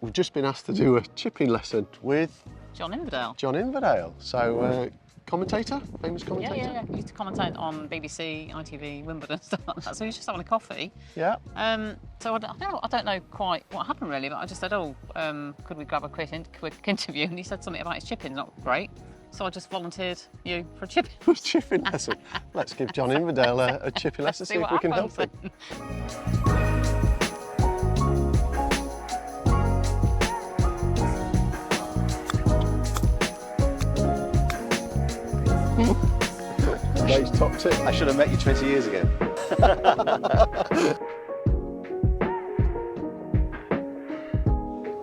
we've just been asked to do a chipping lesson with John Inverdale. John Inverdale. So, commentator, famous commentator. Yeah. He used to commentate on BBC, ITV, Wimbledon, stuff like that. So he was just having a coffee. Yeah. So I don't know quite what happened really, but I just said, could we grab a quick interview? And he said something about his chipping, not great. So I just volunteered you for a chipping. For a chipping lesson. Let's give John Inverdale a chipping lesson, see if we can help him. Today's top tip. I should have met you 20 years ago.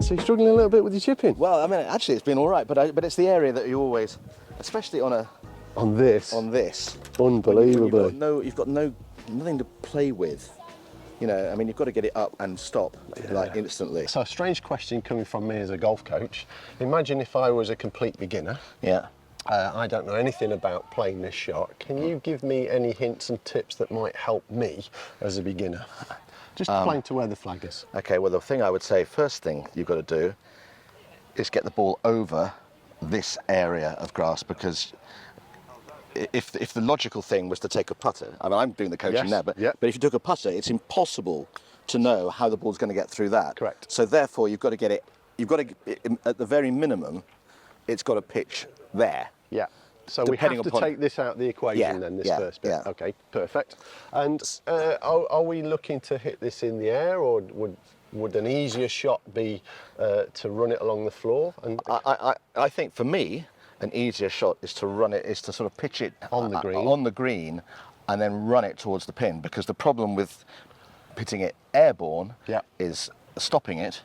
So you're struggling a little bit with your chipping? Well, I mean, actually, it's been all right, but it's the area that you always, especially on this. Unbelievably. You've got nothing to play with. You know, I mean, you've got to get it up and stop like instantly. So a strange question coming from me as a golf coach. Imagine if I was a complete beginner. Yeah. I don't know anything about playing this shot. Can you give me any hints and tips that might help me as a beginner? Just playing to where the flag is. Okay, well, the thing I would say, first thing you've got to do is get the ball over this area of grass, because if the logical thing was to take a putter, I mean, I'm doing the coaching now, but if you took a putter, it's impossible to know how the ball's going to get through that. Correct. So therefore, you've got to get it, at the very minimum, it's got to pitch there. Yeah. So we have to take this out of the equation then, this first bit. Yeah. Okay, perfect. And are we looking to hit this in the air, or would an easier shot be to run it along the floor? And I think for me, an easier shot is to sort of pitch it on the green, and then run it towards the pin, because the problem with pitching it airborne is stopping it,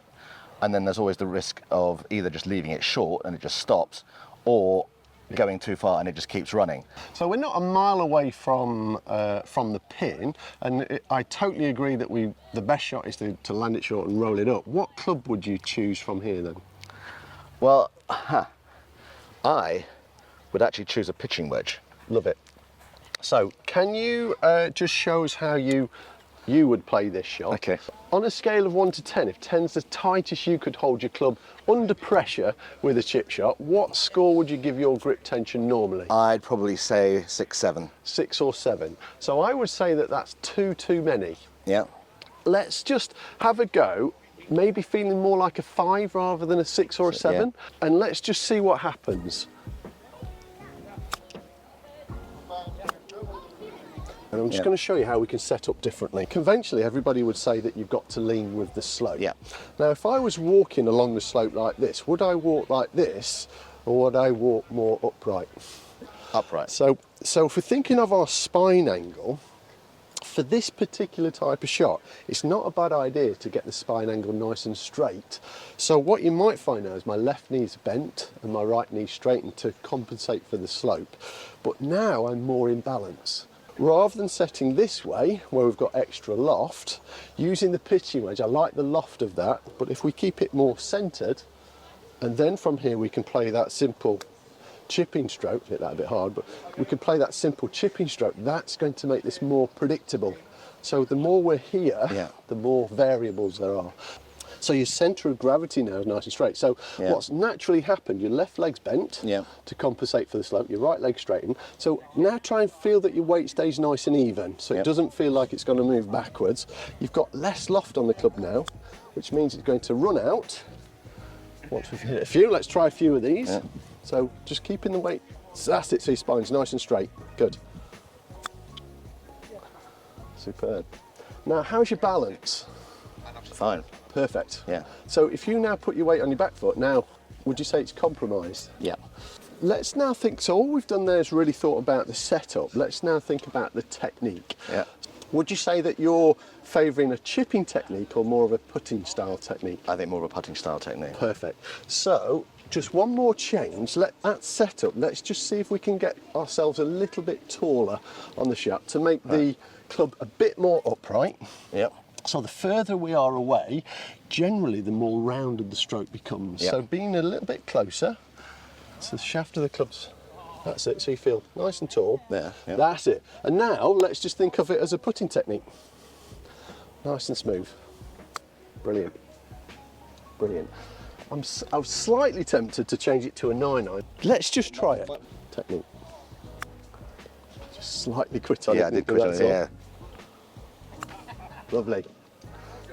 and then there's always the risk of either just leaving it short and it just stops, or going too far and it just keeps running. So we're not a mile away from the pin, and I totally agree that the best shot is to land it short and roll it up. What club would you choose from here then? Well, I would actually choose a pitching wedge. Love it. So can you just show us how you would play this shot? Okay. On a scale of 1 to 10, if 10's the tightest you could hold your club under pressure with a chip shot, what score would you give your grip tension normally? I'd probably say 6, 7. 6 or 7. So I would say that that's too many. Yeah. Let's just have a go, maybe feeling more like a 5 rather than a 6 or a 7, and let's just see what happens. And I'm just going to show you how we can set up differently. Conventionally, everybody would say that you've got to lean with the slope. Yeah. Now, if I was walking along the slope like this, would I walk like this, or would I walk more upright? Upright. So if we're thinking of our spine angle, for this particular type of shot, it's not a bad idea to get the spine angle nice and straight. So what you might find now is my left knee's bent and my right knee's straightened to compensate for the slope. But now I'm more in balance. Rather than setting this way, where we've got extra loft, using the pitching wedge, I like the loft of that, but if we keep it more centred, and then from here we can play that simple chipping stroke, hit that a bit hard, but we can play that simple chipping stroke, that's going to make this more predictable. So the more we're here, the more variables there are. So your centre of gravity now is nice and straight. So what's naturally happened, your left leg's bent to compensate for the slope, your right leg's straightened. So now try and feel that your weight stays nice and even, so it doesn't feel like it's going to move backwards. You've got less loft on the club now, which means it's going to run out. Once we've hit a few, let's try a few of these. Yeah. So just keeping the weight, that's it, so your spine's nice and straight. Good. Superb. Now, how's your balance? Fine. Perfect. Yeah. So if you now put your weight on your back foot, now, would you say it's compromised? Yeah. Let's now think, so all we've done there is really thought about the setup. Let's now think about the technique. Yeah. Would you say that you're favouring a chipping technique or more of a putting style technique? I think more of a putting style technique. Perfect. So just one more change. That setup, let's just see if we can get ourselves a little bit taller on the shot to make the club a bit more upright. Yep. So the further we are away, generally the more rounded the stroke becomes. Yep. So being a little bit closer, so the shaft of the club's, that's it, so you feel nice and tall. Yeah. Yep. That's it. And now let's just think of it as a putting technique. Nice and smooth. Brilliant. Brilliant. I was slightly tempted to change it to a 9-iron. Let's just try it. Technique. Just slightly quit on it. Yeah, I did quit on it, yeah. Lovely.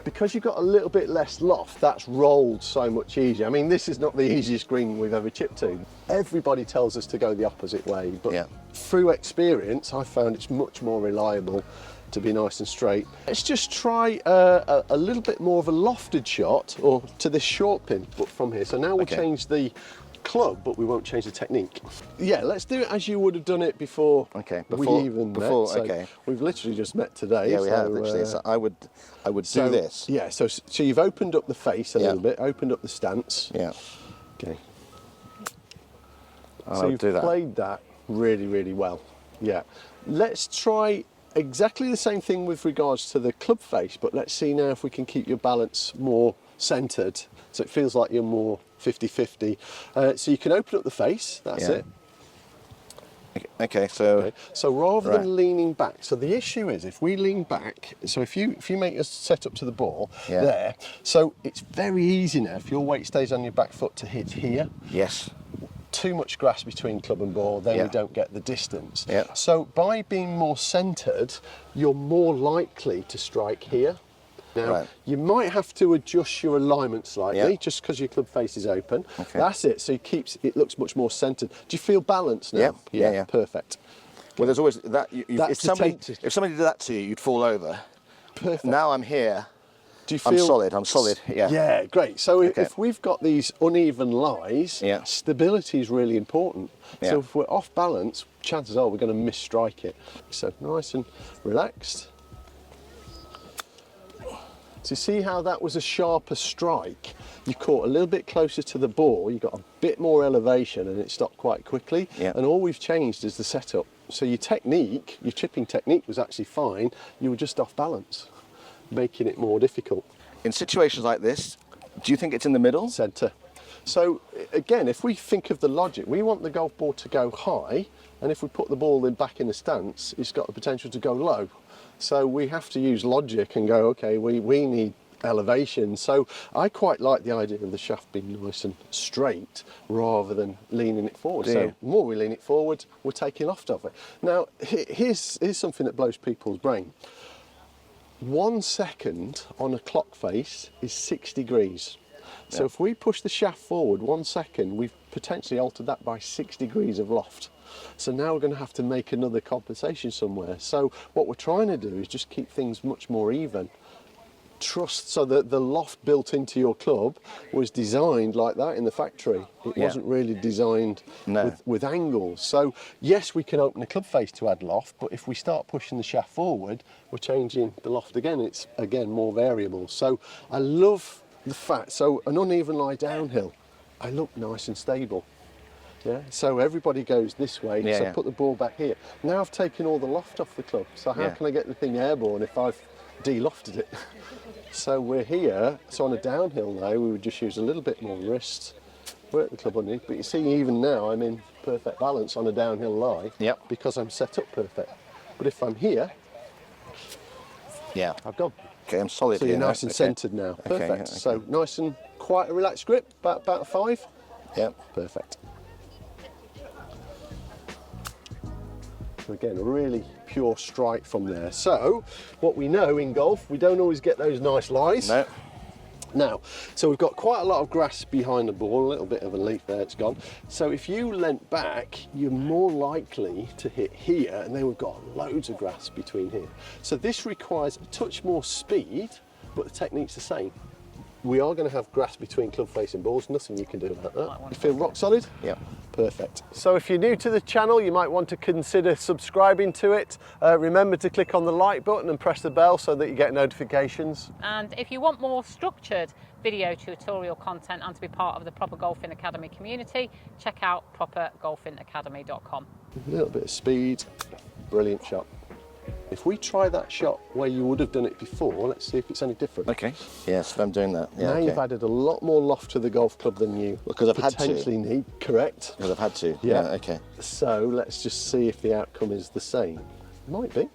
Because you've got a little bit less loft, that's rolled so much easier. I mean, this is not the easiest green we've ever chipped to. Everybody tells us to go the opposite way, but through experience, I found it's much more reliable to be nice and straight. Let's just try a little bit more of a lofted shot, or to this short pin, but from here. So now we'll change the club, but we won't change the technique. Yeah, let's do it as you would have done it before. Okay, we even met. So we've literally just met today. Yeah, we have literally. So I would do this. Yeah. So you've opened up the face a little bit, opened up the stance. Yeah. Okay. So you've played that really, really well. Yeah. Let's try exactly the same thing with regards to the club face, but let's see now if we can keep your balance more centered, so it feels like you're more 50-50. So you can open up the face, that's it. Okay, so rather than leaning back, so the issue is if we lean back, so if you make a set up to the ball there, so it's very easy now if your weight stays on your back foot to hit here. Yes. Too much grass between club and ball, then we don't get the distance. Yeah. So by being more centered, you're more likely to strike here. Now, you might have to adjust your alignment slightly, just because your club face is open. Okay. That's it, so it looks much more centered. Do you feel balanced now? Yeah. Perfect. Well, there's always that, if somebody did that to you, you'd fall over. Perfect. Now I'm here. Do you feel... I'm solid, yeah. Yeah, great. So if we've got these uneven lies, stability is really important. So if we're off balance, chances are we're going to misstrike it. So nice and relaxed. So you see how that was a sharper strike? You caught a little bit closer to the ball, you got a bit more elevation and it stopped quite quickly. And all we've changed is the setup. So your technique, your chipping technique was actually fine, you were just off balance, making it more difficult. In situations like this, do you think it's in the middle? Centre. So again, if we think of the logic, we want the golf ball to go high, and if we put the ball back in the stance, it's got the potential to go low. So we have to use logic and go, okay, we need elevation. So I quite like the idea of the shaft being nice and straight rather than leaning it forward. So the more we lean it forward, we're taking loft off it. Now, here's something that blows people's brain. 1 second on a clock face is 6 degrees. So if we push the shaft forward 1 second, we've potentially altered that by 6 degrees of loft. So now we're going to have to make another compensation somewhere. So what we're trying to do is just keep things much more even. Trust, so that the loft built into your club was designed like that in the factory. It wasn't really designed with angles. So yes, we can open the club face to add loft, but if we start pushing the shaft forward, we're changing the loft again. It's again more variable. So I love the fact, so an uneven lie downhill, I look nice and stable. Yeah, so everybody goes this way, so put the ball back here. Now I've taken all the loft off the club, so how can I get the thing airborne if I've de-lofted it? So we're here, so on a downhill now, we would just use a little bit more wrist, work the club underneath, but you see even now I'm in perfect balance on a downhill lie because I'm set up perfect. But if I'm here, I've gone. Okay, I'm solid. So you're nice and centered now, perfect. So nice and quite a relaxed grip, about a 5. Yeah, perfect. So again, a really pure strike from there. So what we know in golf, we don't always get those nice lies. No. Now, so we've got quite a lot of grass behind the ball, a little bit of a leaf there, it's gone. So if you leant back, you're more likely to hit here, and then we've got loads of grass between here. So this requires a touch more speed, but the technique's the same. We are going to have grass between club face and balls, nothing you can do about that. You feel rock solid? Yeah. Perfect. So if you're new to the channel, you might want to consider subscribing to it. Remember to click on the like button and press the bell so that you get notifications. And if you want more structured video tutorial content and to be part of the Proper Golfing Academy community, check out propergolfingacademy.com. A little bit of speed, brilliant shot. If we try that shot where you would have done it before, let's see if it's any different. Okay. Yes, I'm doing that. Yeah, now you've added a lot more loft to the golf club than you potentially need. Correct. Because I've had to. Yeah. Okay. So let's just see if the outcome is the same. Might be.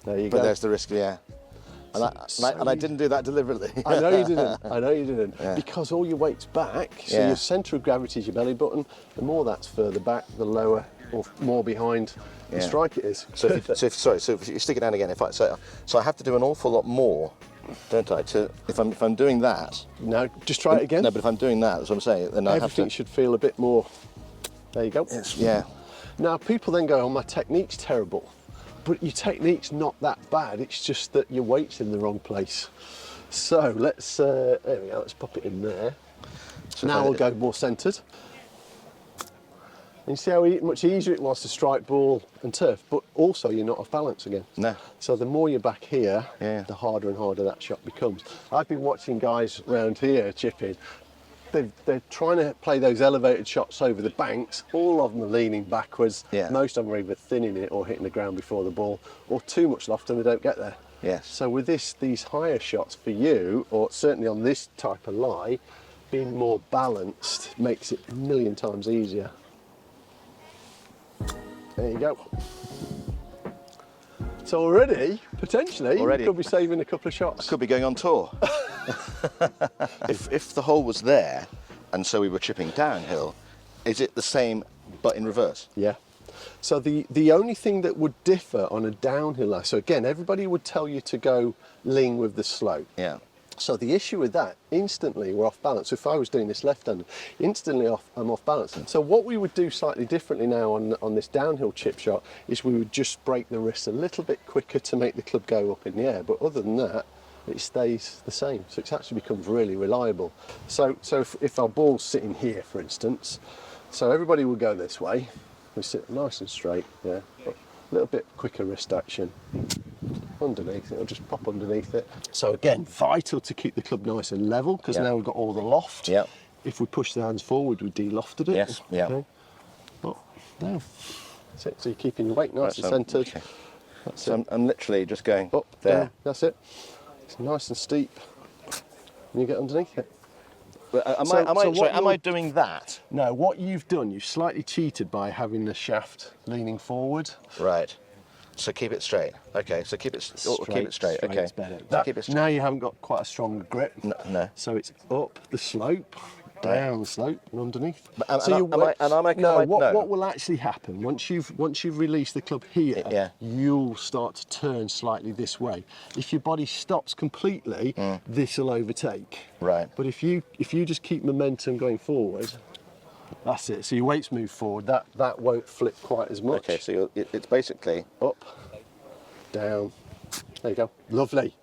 There you go. But there's the risk. Yeah. And I didn't do that deliberately. I know you didn't. I know you didn't. Yeah. Because all your weight's back, so Yeah. your centre of gravity is your belly button. The more that's further back, the lower or more behind the strike it is. So if you stick it down again, so I have to do an awful lot more, don't I? If I'm doing that. No, just try it again. No, but if I'm doing that, that's what I'm saying. Then I have to. Everything should feel a bit more. There you go. Yeah. Now people then go, "Oh, my technique's terrible," but your technique's not that bad. It's just that your weight's in the wrong place. So let's there we go. Let's pop it in there. So now we'll go more centred. And you see how much easier it was to strike ball and turf, but also you're not off balance again. No. So the more you're back here, Yeah. the harder and harder that shot becomes. I've been watching guys around here chipping. They're trying to play those elevated shots over the banks. All of them are leaning backwards. Yeah. Most of them are either thinning it or hitting the ground before the ball, or too much loft and they don't get there. Yes. So with these higher shots for you, or certainly on this type of lie, being more balanced makes it a million times easier. There you go. So already, potentially, you could be saving a couple of shots. Could be going on tour. if the hole was there, and so we were chipping downhill, is it the same but in reverse? Yeah. So the only thing that would differ on a downhill lie, so again, everybody would tell you to go lean with the slope. Yeah. So the issue with that, instantly we're off balance. So if I was doing this left-handed, instantly I'm off balance. So what we would do slightly differently now on this downhill chip shot is we would just break the wrist a little bit quicker to make the club go up in the air. But other than that, it stays the same. So it actually becomes really reliable. So if our ball's sitting here, for instance, so everybody will go this way. We sit nice and straight, yeah. But a little bit quicker wrist action. Underneath, it'll just pop underneath it. So again, vital to keep the club nice and level, because now we've got all the loft. Yep. If we push the hands forward, we de-lofted it. Yes, yeah. Okay. But now, that's it. So you're keeping your weight nice and centred. Okay. That's So it. I'm literally just going Up, there. down, that's it. It's nice and steep. And you get underneath it. But am I doing that? No, what you've done, you've slightly cheated by having the shaft leaning forward. Right. So keep it straight. Okay. So keep it straight. Okay. It's better. So keep it straight. Now you haven't got quite a strong grip. No. So it's up the slope, down the slope, and underneath. What What will actually happen once you've released the club here? You'll start to turn slightly this way. If your body stops completely, this will overtake. Right. But if you just keep momentum going forward, that's it. So your weights move forward. That won't flip quite as much. Okay. So it's basically Up, down. There you go. Lovely.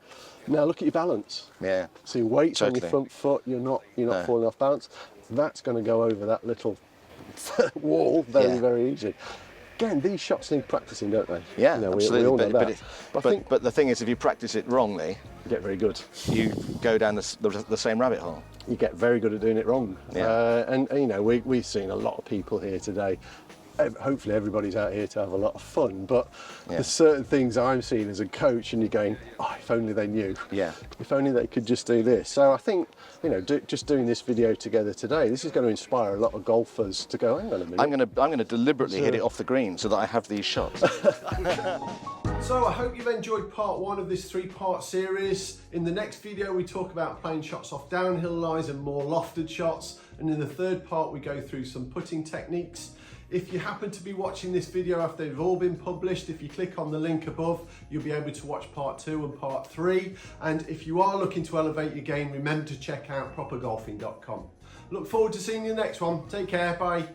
Now look at your balance. Yeah. So your weight's on your Totally. front foot. You're not falling off balance. That's going to go over that little wall very easy. Again, these shots need practicing, don't they? Yeah, We absolutely. all know that. But the thing is, if you practice it wrongly, you get very good. you go down the same rabbit hole. You get very good at doing it wrong. Yeah. And we've seen a lot of people here today. Hopefully everybody's out here to have a lot of fun, but there's certain things I'm seeing as a coach and you're going, oh, if only they knew. Yeah. If only they could just do this. So I think, just doing this video together today, this is going to inspire a lot of golfers to go, hang on a minute. I'm going to deliberately hit it off the green so that I have these shots. So I hope you've enjoyed part one of this 3-part series. In the next video we talk about playing shots off downhill lies and more lofted shots, and in the 3rd part we go through some putting techniques. If you happen to be watching this video after they've all been published, if you click on the link above, you'll be able to watch part 2 and part 3. And if you are looking to elevate your game, remember to check out propergolfing.com. Look forward to seeing you in the next one. Take care, bye.